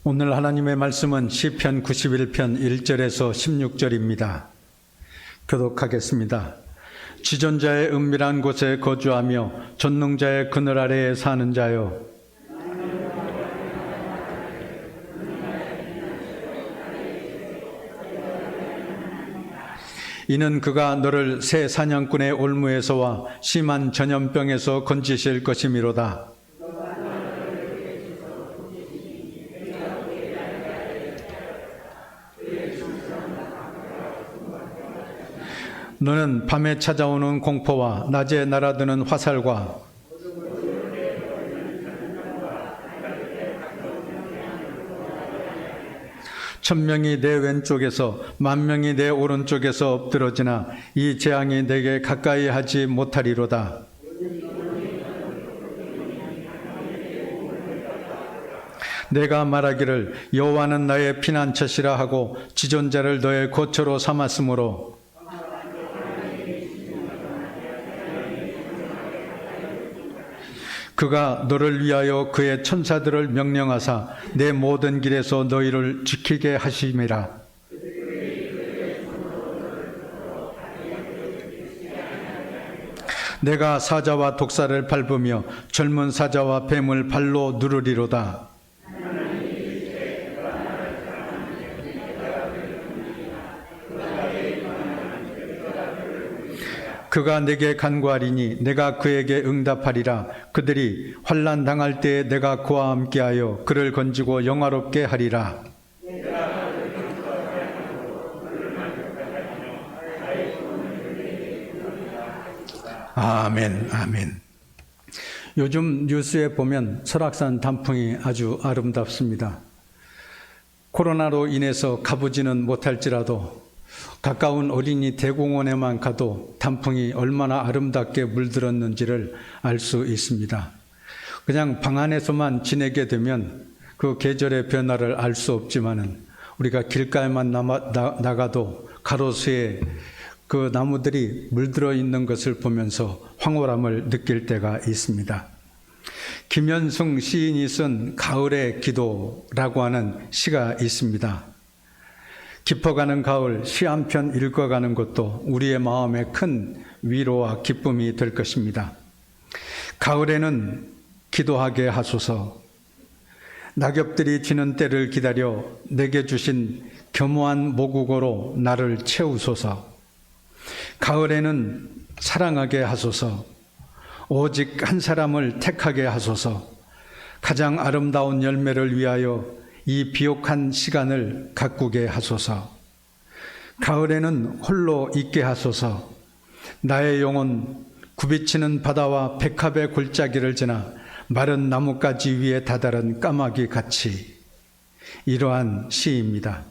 오늘 하나님의 말씀은 시편 91편 1절에서 16절입니다. 교독하겠습니다. 지존자의 은밀한 곳에 거주하며 전능자의 그늘 아래에 사는 자여, 이는 그가 너를 새 사냥꾼의 올무에서와 심한 전염병에서 건지실 것이미로다. 너는 밤에 찾아오는 공포와 낮에 날아드는 화살과 천명이 내 왼쪽에서 만명이 내 오른쪽에서 엎드러지나 이 재앙이 내게 가까이 하지 못하리로다. 내가 말하기를 여호와는 나의 피난처시라 하고 지존자를 너의 거처로 삼았으므로 그가 너를 위하여 그의 천사들을 명령하사 내 모든 길에서 너희를 지키게 하심이라. 내가 사자와 독사를 밟으며 젊은 사자와 뱀을 발로 누르리로다. 그가 내게 간구하리니 내가 그에게 응답하리라. 그들이 환난 당할 때에 내가 그와 함께하여 그를 건지고 영화롭게 하리라. 아멘, 아멘. 요즘 뉴스에 보면 설악산 단풍이 아주 아름답습니다. 코로나로 인해서 가보지는 못할지라도 가까운 어린이 대공원에만 가도 단풍이 얼마나 아름답게 물들었는지를 알 수 있습니다. 그냥 방 안에서만 지내게 되면 그 계절의 변화를 알 수 없지만은 우리가 길가에만 나가도 가로수에 그 나무들이 물들어 있는 것을 보면서 황홀함을 느낄 때가 있습니다. 김현승 시인이 쓴 가을의 기도라고 하는 시가 있습니다. 깊어가는 가을 시 한 편 읽어가는 것도 우리의 마음에 큰 위로와 기쁨이 될 것입니다. 가을에는 기도하게 하소서. 낙엽들이 지는 때를 기다려 내게 주신 겸허한 모국어로 나를 채우소서. 가을에는 사랑하게 하소서. 오직 한 사람을 택하게 하소서. 가장 아름다운 열매를 위하여 이 비옥한 시간을 가꾸게 하소서. 가을에는 홀로 있게 하소서. 나의 영혼 굽이치는 바다와 백합의 골짜기를 지나 마른 나뭇가지 위에 다다른 까마귀 같이. 이러한 시입니다.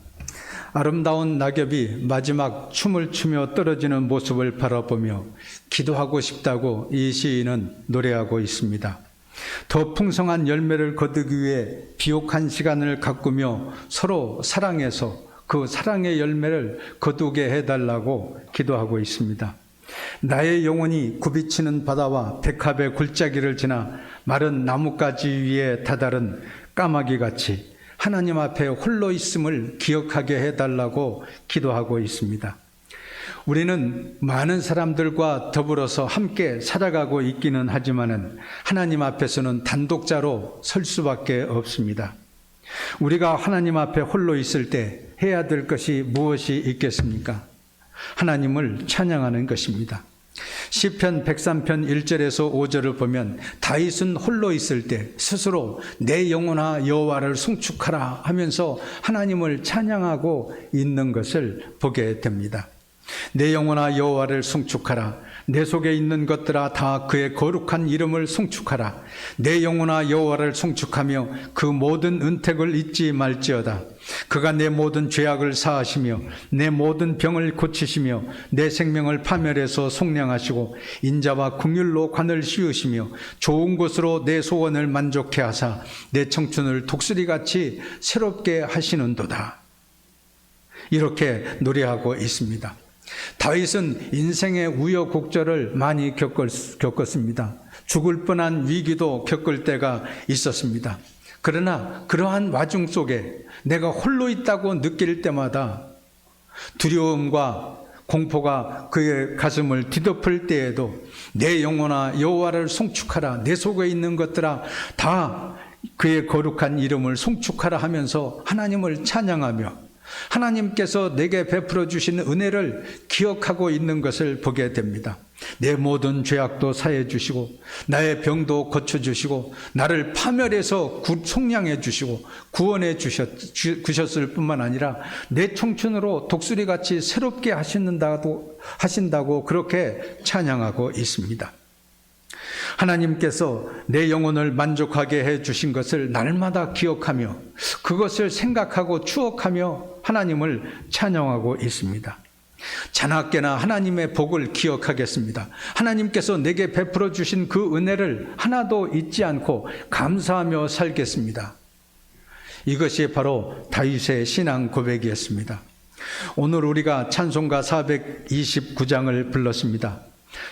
아름다운 낙엽이 마지막 춤을 추며 떨어지는 모습을 바라보며 기도하고 싶다고 이 시인은 노래하고 있습니다. 더 풍성한 열매를 거두기 위해 비옥한 시간을 가꾸며 서로 사랑해서 그 사랑의 열매를 거두게 해달라고 기도하고 있습니다. 나의 영혼이 굽이치는 바다와 백합의 골짜기를 지나 마른 나뭇가지 위에 다다른 까마귀같이 하나님 앞에 홀로 있음을 기억하게 해달라고 기도하고 있습니다. 우리는 많은 사람들과 더불어서 함께 살아가고 있기는 하지만은 하나님 앞에서는 단독자로 설 수밖에 없습니다. 우리가 하나님 앞에 홀로 있을 때 해야 될 것이 무엇이 있겠습니까? 하나님을 찬양하는 것입니다. 시편 103편 1절에서 5절을 보면 다윗은 홀로 있을 때 스스로 내 영혼아 여호와를 송축하라 하면서 하나님을 찬양하고 있는 것을 보게 됩니다. 내 영혼아 여호와를 송축하라. 내 속에 있는 것들아 다 그의 거룩한 이름을 송축하라. 내 영혼아 여호와를 송축하며 그 모든 은택을 잊지 말지어다. 그가 내 모든 죄악을 사하시며 내 모든 병을 고치시며 내 생명을 파멸해서 속량하시고 인자와 긍휼로 관을 씌우시며 좋은 것으로 내 소원을 만족해 하사 내 청춘을 독수리같이 새롭게 하시는도다. 이렇게 노래하고 있습니다. 다윗은 인생의 우여곡절을 많이 겪었습니다. 죽을 뻔한 위기도 겪을 때가 있었습니다. 그러나 그러한 와중 속에 내가 홀로 있다고 느낄 때마다 두려움과 공포가 그의 가슴을 뒤덮을 때에도 내 영혼아 여호와를 송축하라, 내 속에 있는 것들아 다 그의 거룩한 이름을 송축하라 하면서 하나님을 찬양하며 하나님께서 내게 베풀어 주신 은혜를 기억하고 있는 것을 보게 됩니다. 내 모든 죄악도 사해 주시고 나의 병도 고쳐 주시고 나를 파멸해서 속량해 주시고 구원해 주셨을 뿐만 아니라 내 청춘으로 독수리같이 새롭게 하신다고 그렇게 찬양하고 있습니다. 하나님께서 내 영혼을 만족하게 해 주신 것을 날마다 기억하며 그것을 생각하고 추억하며 하나님을 찬양하고 있습니다. 자나깨나 하나님의 복을 기억하겠습니다. 하나님께서 내게 베풀어 주신 그 은혜를 하나도 잊지 않고 감사하며 살겠습니다. 이것이 바로 다윗의 신앙 고백이었습니다. 오늘 우리가 찬송가 429장을 불렀습니다.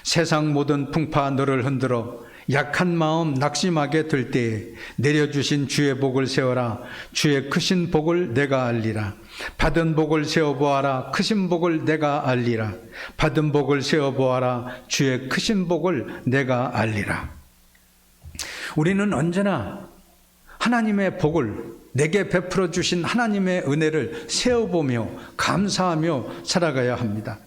세상 모든 풍파 너를 흔들어 약한 마음 낙심하게 될 때에 내려주신 주의 복을 세워라. 주의 크신 복을 내가 알리라. 받은 복을 세어보아라. 크신 복을 내가 알리라. 받은 복을 세어보아라. 주의 크신 복을 내가 알리라. 우리는 언제나 하나님의 복을 내게 베풀어 주신 하나님의 은혜를 세어보며 감사하며 살아가야 합니다.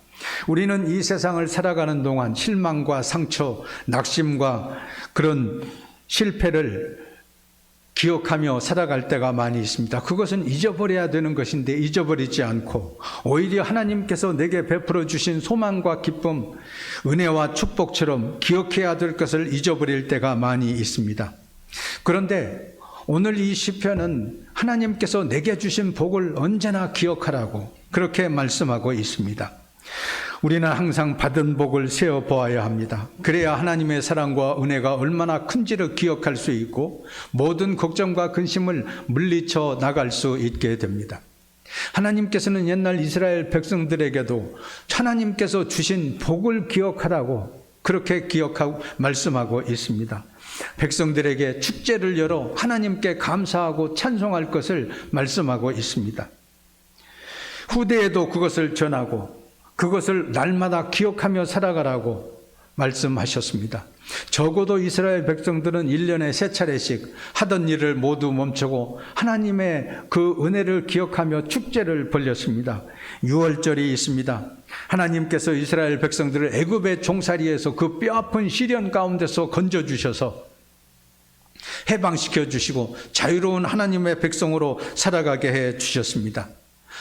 우리는 이 세상을 살아가는 동안 실망과 상처, 낙심과 그런 실패를 기억하며 살아갈 때가 많이 있습니다. 그것은 잊어버려야 되는 것인데 잊어버리지 않고 오히려 하나님께서 내게 베풀어 주신 소망과 기쁨, 은혜와 축복처럼 기억해야 될 것을 잊어버릴 때가 많이 있습니다. 그런데 오늘 이 시편은 하나님께서 내게 주신 복을 언제나 기억하라고 그렇게 말씀하고 있습니다. 우리는 항상 받은 복을 세어 보아야 합니다. 그래야 하나님의 사랑과 은혜가 얼마나 큰지를 기억할 수 있고 모든 걱정과 근심을 물리쳐 나갈 수 있게 됩니다. 하나님께서는 옛날 이스라엘 백성들에게도 하나님께서 주신 복을 기억하라고 그렇게 기억하고 말씀하고 있습니다. 백성들에게 축제를 열어 하나님께 감사하고 찬송할 것을 말씀하고 있습니다. 후대에도 그것을 전하고 그것을 날마다 기억하며 살아가라고 말씀하셨습니다. 적어도 이스라엘 백성들은 1년에 3차례씩 하던 일을 모두 멈추고 하나님의 그 은혜를 기억하며 축제를 벌였습니다. 유월절이 있습니다. 하나님께서 이스라엘 백성들을 애굽의 종살이에서 그 뼈아픈 시련 가운데서 건져주셔서 해방시켜 주시고 자유로운 하나님의 백성으로 살아가게 해 주셨습니다.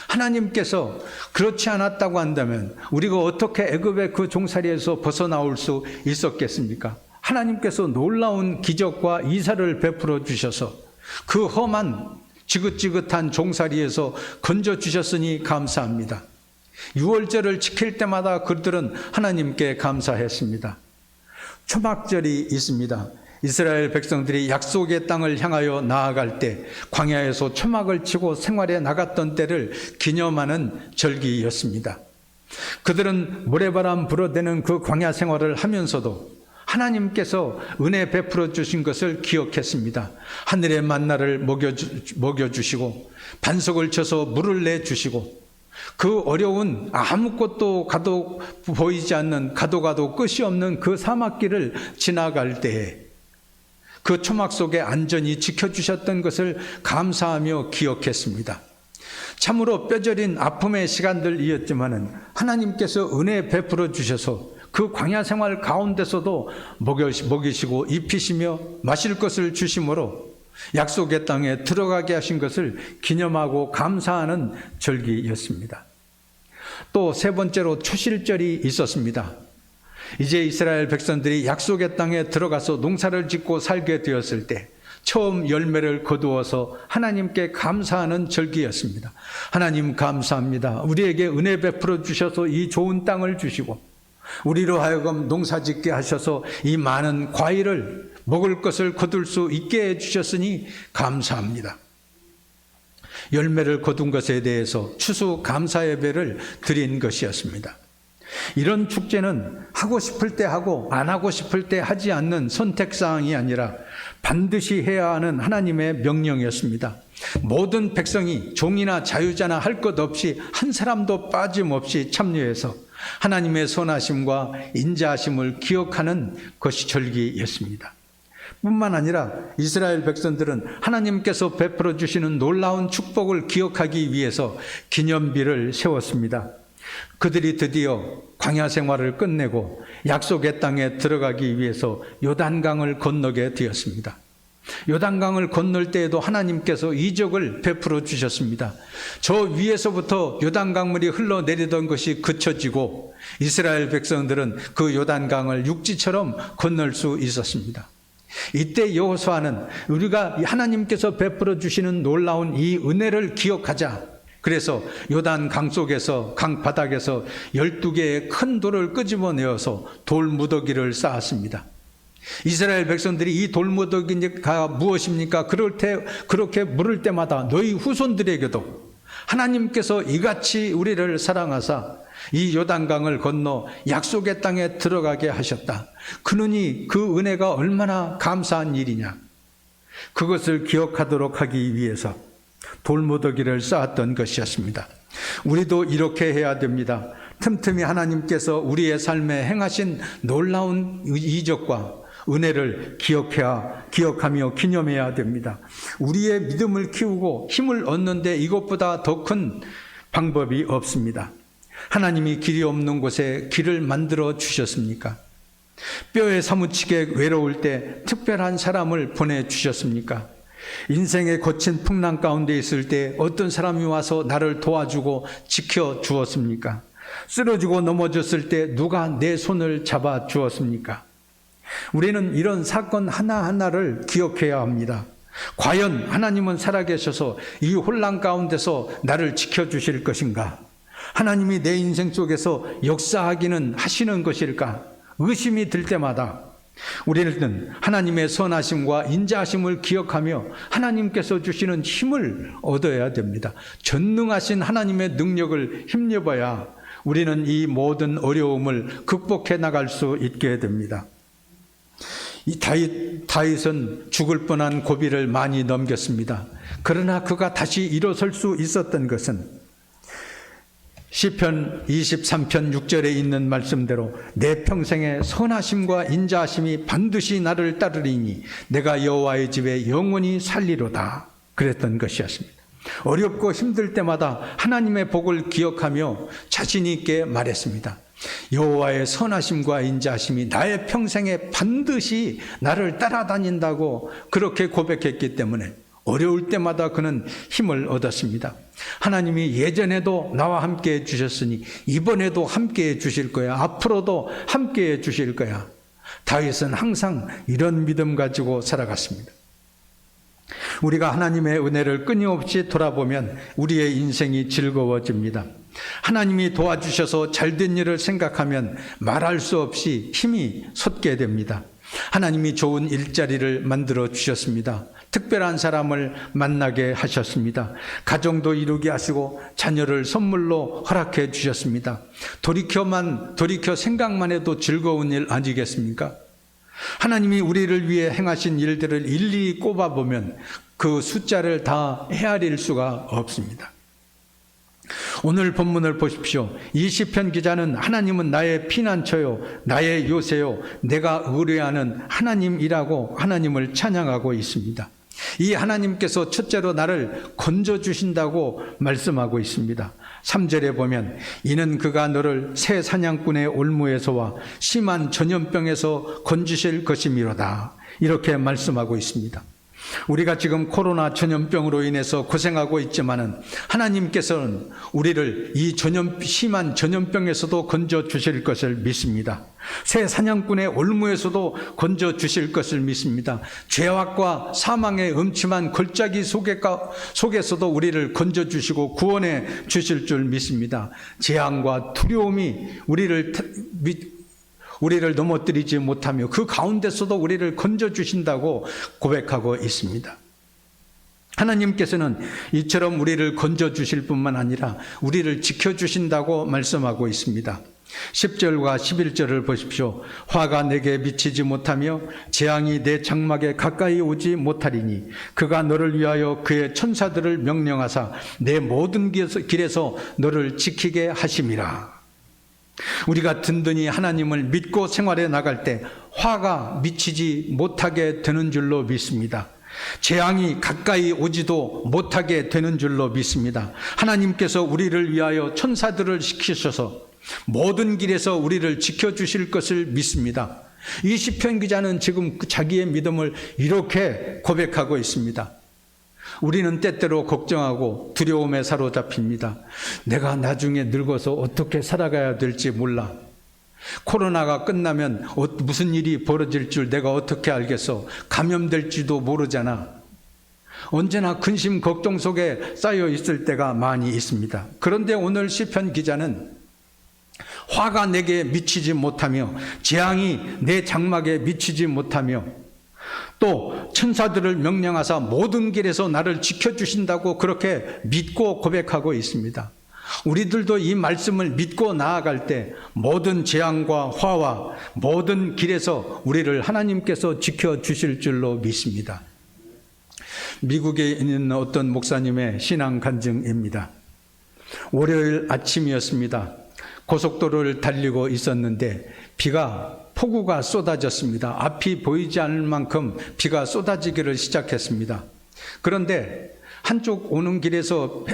하나님께서 그렇지 않았다고 한다면 우리가 어떻게 애굽의 그 종살이에서 벗어나올 수 있었겠습니까? 하나님께서 놀라운 기적과 이사를 베풀어 주셔서 그 험한 지긋지긋한 종살이에서 건져 주셨으니 감사합니다. 유월절을 지킬 때마다 그들은 하나님께 감사했습니다. 초막절이 있습니다. 이스라엘 백성들이 약속의 땅을 향하여 나아갈 때 광야에서 초막을 치고 생활에 나갔던 때를 기념하는 절기였습니다. 그들은 모래바람 불어대는 그 광야 생활을 하면서도 하나님께서 은혜 베풀어 주신 것을 기억했습니다. 하늘의 만나를 먹여주시고 반석을 쳐서 물을 내주시고 그 어려운 아무것도 가도 보이지 않는 가도 끝이 없는 그 사막길을 지나갈 때에 그 초막 속에 안전히 지켜주셨던 것을 감사하며 기억했습니다. 참으로 뼈저린 아픔의 시간들이었지만은 하나님께서 은혜 베풀어 주셔서 그 광야 생활 가운데서도 먹이시고 입히시며 마실 것을 주심으로 약속의 땅에 들어가게 하신 것을 기념하고 감사하는 절기였습니다. 또 세 번째로 초실절이 있었습니다. 이제 이스라엘 백성들이 약속의 땅에 들어가서 농사를 짓고 살게 되었을 때 처음 열매를 거두어서 하나님께 감사하는 절기였습니다. 하나님 감사합니다. 우리에게 은혜 베풀어 주셔서 이 좋은 땅을 주시고 우리로 하여금 농사 짓게 하셔서 이 많은 과일을 먹을 것을 거둘 수 있게 해주셨으니 감사합니다. 열매를 거둔 것에 대해서 추수 감사 예배를 드린 것이었습니다. 이런 축제는 하고 싶을 때 하고 안 하고 싶을 때 하지 않는 선택사항이 아니라 반드시 해야 하는 하나님의 명령이었습니다. 모든 백성이 종이나 자유자나 할 것 없이 한 사람도 빠짐없이 참여해서 하나님의 선하심과 인자하심을 기억하는 것이 절기였습니다. 뿐만 아니라 이스라엘 백성들은 하나님께서 베풀어 주시는 놀라운 축복을 기억하기 위해서 기념비를 세웠습니다. 그들이 드디어 광야 생활을 끝내고 약속의 땅에 들어가기 위해서 요단강을 건너게 되었습니다. 요단강을 건널 때에도 하나님께서 이적을 베풀어 주셨습니다. 저 위에서부터 요단강물이 흘러내리던 것이 그쳐지고 이스라엘 백성들은 그 요단강을 육지처럼 건널 수 있었습니다. 이때 여호수아는 우리가 하나님께서 베풀어 주시는 놀라운 이 은혜를 기억하자. 그래서 요단 강 속에서 강 바닥에서 12개의 큰 돌을 끄집어내어서 돌 무더기를 쌓았습니다. 이스라엘 백성들이 이 돌 무더기가 무엇입니까? 그럴 때 그렇게 물을 때마다 너희 후손들에게도 하나님께서 이같이 우리를 사랑하사 이 요단강을 건너 약속의 땅에 들어가게 하셨다. 그러니 그 은혜가 얼마나 감사한 일이냐. 그것을 기억하도록 하기 위해서 돌무더기를 쌓았던 것이었습니다. 우리도 이렇게 해야 됩니다. 틈틈이 하나님께서 우리의 삶에 행하신 놀라운 이적과 은혜를 기억하며 기념해야 됩니다. 우리의 믿음을 키우고 힘을 얻는데 이것보다 더 큰 방법이 없습니다. 하나님이 길이 없는 곳에 길을 만들어 주셨습니까? 뼈에 사무치게 외로울 때 특별한 사람을 보내주셨습니까? 인생의 거친 풍랑 가운데 있을 때 어떤 사람이 와서 나를 도와주고 지켜주었습니까? 쓰러지고 넘어졌을 때 누가 내 손을 잡아 주었습니까? 우리는 이런 사건 하나하나를 기억해야 합니다. 과연 하나님은 살아계셔서 이 혼란 가운데서 나를 지켜주실 것인가? 하나님이 내 인생 속에서 역사하기는 하시는 것일까? 의심이 들 때마다 우리는 하나님의 선하심과 인자하심을 기억하며 하나님께서 주시는 힘을 얻어야 됩니다. 전능하신 하나님의 능력을 힘입어야 우리는 이 모든 어려움을 극복해 나갈 수 있게 됩니다. 이 다윗은 죽을 뻔한 고비를 많이 넘겼습니다. 그러나 그가 다시 일어설 수 있었던 것은 시편 23편 6절에 있는 말씀대로 내 평생의 선하심과 인자하심이 반드시 나를 따르리니 내가 여호와의 집에 영원히 살리로다 그랬던 것이었습니다. 어렵고 힘들 때마다 하나님의 복을 기억하며 자신 있게 말했습니다. 여호와의 선하심과 인자하심이 나의 평생에 반드시 나를 따라다닌다고 그렇게 고백했기 때문에 어려울 때마다 그는 힘을 얻었습니다. 하나님이 예전에도 나와 함께해 주셨으니 이번에도 함께해 주실 거야. 앞으로도 함께해 주실 거야. 다윗은 항상 이런 믿음 가지고 살아갔습니다. 우리가 하나님의 은혜를 끊임없이 돌아보면 우리의 인생이 즐거워집니다. 하나님이 도와주셔서 잘된 일을 생각하면 말할 수 없이 힘이 솟게 됩니다. 하나님이 좋은 일자리를 만들어 주셨습니다. 특별한 사람을 만나게 하셨습니다. 가정도 이루게 하시고 자녀를 선물로 허락해 주셨습니다. 돌이켜 생각만 해도 즐거운 일 아니겠습니까? 하나님이 우리를 위해 행하신 일들을 일일이 꼽아보면 그 숫자를 다 헤아릴 수가 없습니다. 오늘 본문을 보십시오. 이 시편 기자는 하나님은 나의 피난처요 나의 요새요 내가 의뢰하는 하나님이라고 하나님을 찬양하고 있습니다. 이 하나님께서 첫째로 나를 건져주신다고 말씀하고 있습니다. 3절에 보면 이는 그가 너를 새 사냥꾼의 올무에서와 심한 전염병에서 건지실 것이미로다 이렇게 말씀하고 있습니다. 우리가 지금 코로나 전염병으로 인해서 고생하고 있지만은 하나님께서는 우리를 이 심한 전염병에서도 건져 주실 것을 믿습니다. 새 사냥꾼의 올무에서도 건져 주실 것을 믿습니다. 죄악과 사망의 음침한 골짜기 속에서도 우리를 건져 주시고 구원해 주실 줄 믿습니다. 재앙과 두려움이 우리를 넘어뜨리지 못하며 그 가운데서도 우리를 건져주신다고 고백하고 있습니다. 하나님께서는 이처럼 우리를 건져주실 뿐만 아니라 우리를 지켜주신다고 말씀하고 있습니다. 10절과 11절을 보십시오. 화가 내게 미치지 못하며 재앙이 내 장막에 가까이 오지 못하리니 그가 너를 위하여 그의 천사들을 명령하사 내 모든 길에서 너를 지키게 하심이라. 우리가 든든히 하나님을 믿고 생활해 나갈 때 화가 미치지 못하게 되는 줄로 믿습니다. 재앙이 가까이 오지도 못하게 되는 줄로 믿습니다. 하나님께서 우리를 위하여 천사들을 시키셔서 모든 길에서 우리를 지켜주실 것을 믿습니다. 이 시편 기자는 지금 자기의 믿음을 이렇게 고백하고 있습니다. 우리는 때때로 걱정하고 두려움에 사로잡힙니다. 내가 나중에 늙어서 어떻게 살아가야 될지 몰라. 코로나가 끝나면 무슨 일이 벌어질 줄 내가 어떻게 알겠어. 감염될지도 모르잖아. 언제나 근심 걱정 속에 쌓여 있을 때가 많이 있습니다. 그런데 오늘 시편 기자는 화가 내게 미치지 못하며 재앙이 내 장막에 미치지 못하며 또 천사들을 명령하사 모든 길에서 나를 지켜주신다고 그렇게 믿고 고백하고 있습니다. 우리들도 이 말씀을 믿고 나아갈 때 모든 재앙과 화와 모든 길에서 우리를 하나님께서 지켜주실 줄로 믿습니다. 미국에 있는 어떤 목사님의 신앙 간증입니다. 월요일 아침이었습니다. 고속도로를 달리고 있었는데 폭우가 쏟아졌습니다. 앞이 보이지 않을 만큼 비가 쏟아지기를 시작했습니다. 그런데 한쪽 오는 길에서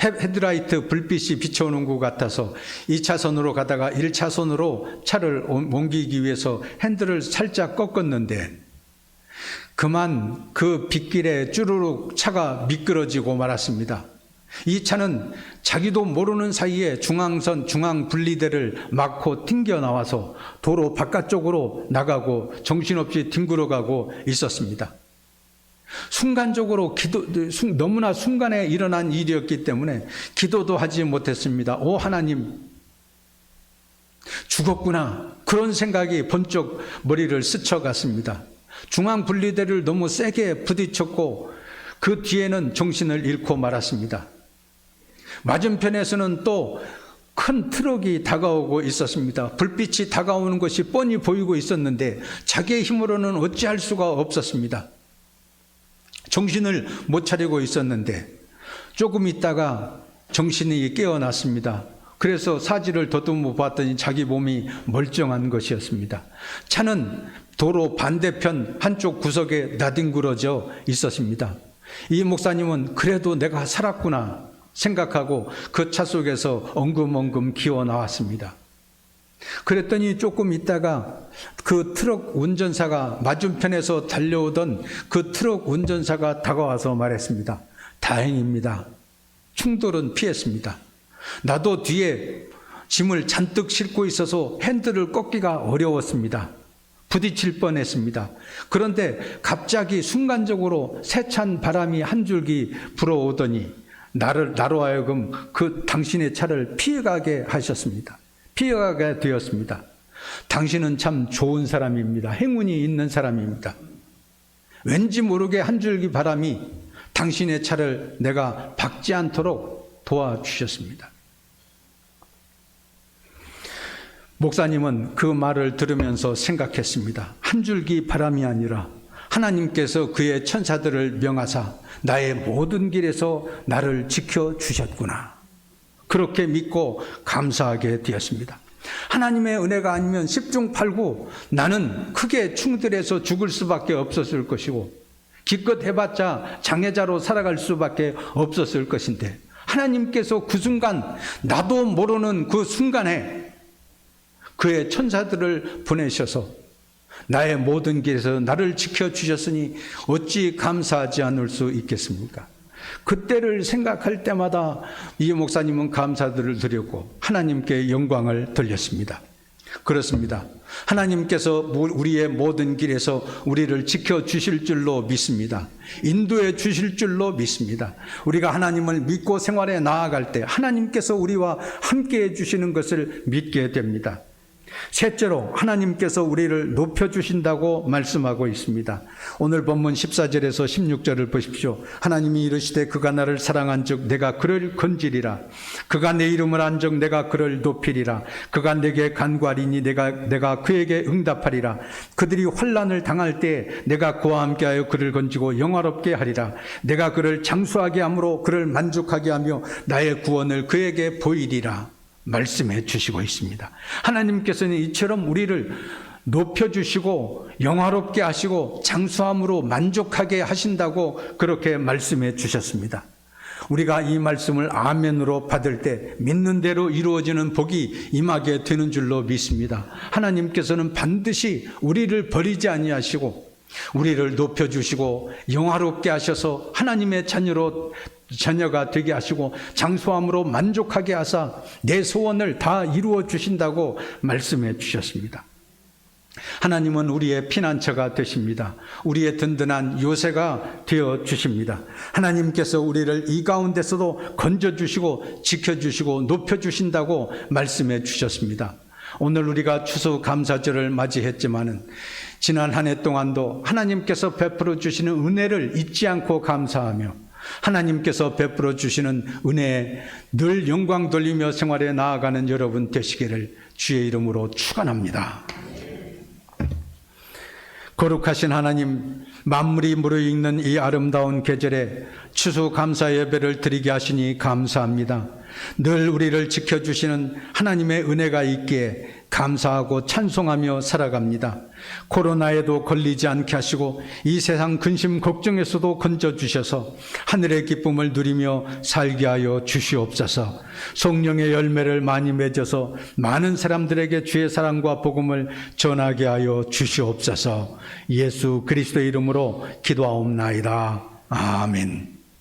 헤드라이트 불빛이 비춰오는 것 같아서 2차선으로 가다가 1차선으로 차를 옮기기 위해서 핸들을 살짝 꺾었는데 그만 그 빗길에 쭈루룩 차가 미끄러지고 말았습니다. 이 차는 자기도 모르는 사이에 중앙선 중앙분리대를 막고 튕겨 나와서 도로 바깥쪽으로 나가고 정신없이 뒹굴어가고 있었습니다. 순간적으로 너무나 순간에 일어난 일이었기 때문에 기도도 하지 못했습니다. 오 하나님, 죽었구나. 그런 생각이 번쩍 머리를 스쳐갔습니다. 중앙분리대를 너무 세게 부딪혔고 그 뒤에는 정신을 잃고 말았습니다. 맞은편에서는 또 큰 트럭이 다가오고 있었습니다. 불빛이 다가오는 것이 뻔히 보이고 있었는데 자기의 힘으로는 어찌할 수가 없었습니다. 정신을 못 차리고 있었는데 조금 있다가 정신이 깨어났습니다. 그래서 사지를 더듬어 봤더니 자기 몸이 멀쩡한 것이었습니다. 차는 도로 반대편 한쪽 구석에 나뒹굴어져 있었습니다. 이 목사님은 그래도 내가 살았구나 생각하고 그 차 속에서 엉금엉금 기어 나왔습니다. 그랬더니 조금 있다가 그 트럭 운전사가 맞은편에서 달려오던 그 트럭 운전사가 다가와서 말했습니다. 다행입니다. 충돌은 피했습니다. 나도 뒤에 짐을 잔뜩 싣고 있어서 핸들을 꺾기가 어려웠습니다. 부딪힐 뻔했습니다. 그런데 갑자기 순간적으로 세찬 바람이 한 줄기 불어오더니 나로 하여금 당신의 차를 피해가게 하셨습니다. 피해가게 되었습니다. 당신은 참 좋은 사람입니다. 행운이 있는 사람입니다. 왠지 모르게 한 줄기 바람이 당신의 차를 내가 박지 않도록 도와주셨습니다. 목사님은 그 말을 들으면서 생각했습니다. 한 줄기 바람이 아니라 하나님께서 그의 천사들을 명하사 나의 모든 길에서 나를 지켜주셨구나. 그렇게 믿고 감사하게 되었습니다. 하나님의 은혜가 아니면 10중 8구 나는 크게 충돌해서 죽을 수밖에 없었을 것이고 기껏 해봤자 장애자로 살아갈 수밖에 없었을 것인데 하나님께서 그 순간 나도 모르는 그 순간에 그의 천사들을 보내셔서 나의 모든 길에서 나를 지켜주셨으니 어찌 감사하지 않을 수 있겠습니까? 그때를 생각할 때마다 이 목사님은 감사들을 드렸고 하나님께 영광을 돌렸습니다. 그렇습니다. 하나님께서 우리의 모든 길에서 우리를 지켜주실 줄로 믿습니다. 인도해 주실 줄로 믿습니다. 우리가 하나님을 믿고 생활에 나아갈 때 하나님께서 우리와 함께해 주시는 것을 믿게 됩니다. 셋째로 하나님께서 우리를 높여주신다고 말씀하고 있습니다. 오늘 본문 14절에서 16절을 보십시오. 하나님이 이르시되 그가 나를 사랑한 즉 내가 그를 건지리라. 그가 내 이름을 안 즉 내가 그를 높이리라. 그가 내게 간구하리니 내가 그에게 응답하리라. 그들이 환난을 당할 때 내가 그와 함께하여 그를 건지고 영화롭게 하리라. 내가 그를 장수하게 함으로 그를 만족하게 하며 나의 구원을 그에게 보이리라. 말씀해 주시고 있습니다. 하나님께서는 이처럼 우리를 높여주시고 영화롭게 하시고 장수함으로 만족하게 하신다고 그렇게 말씀해 주셨습니다. 우리가 이 말씀을 아멘으로 받을 때 믿는 대로 이루어지는 복이 임하게 되는 줄로 믿습니다. 하나님께서는 반드시 우리를 버리지 아니하시고 우리를 높여주시고 영화롭게 하셔서 하나님의 자녀가 되게 하시고 장수함으로 만족하게 하사 내 소원을 다 이루어 주신다고 말씀해 주셨습니다. 하나님은 우리의 피난처가 되십니다. 우리의 든든한 요새가 되어 주십니다. 하나님께서 우리를 이 가운데서도 건져주시고 지켜주시고 높여주신다고 말씀해 주셨습니다. 오늘 우리가 추수감사절을 맞이했지만은 지난 한 해 동안도 하나님께서 베풀어 주시는 은혜를 잊지 않고 감사하며 하나님께서 베풀어 주시는 은혜에 늘 영광 돌리며 생활에 나아가는 여러분 되시기를 주의 이름으로 축원합니다. 거룩하신 하나님, 만물이 무르익는 이 아름다운 계절에 추수감사 예배를 드리게 하시니 감사합니다. 늘 우리를 지켜주시는 하나님의 은혜가 있기에 감사하고 찬송하며 살아갑니다. 코로나에도 걸리지 않게 하시고 이 세상 근심 걱정에서도 건져주셔서 하늘의 기쁨을 누리며 살게 하여 주시옵소서. 성령의 열매를 많이 맺어서 많은 사람들에게 주의 사랑과 복음을 전하게 하여 주시옵소서. 예수 그리스도의 이름으로 기도하옵나이다. 아멘.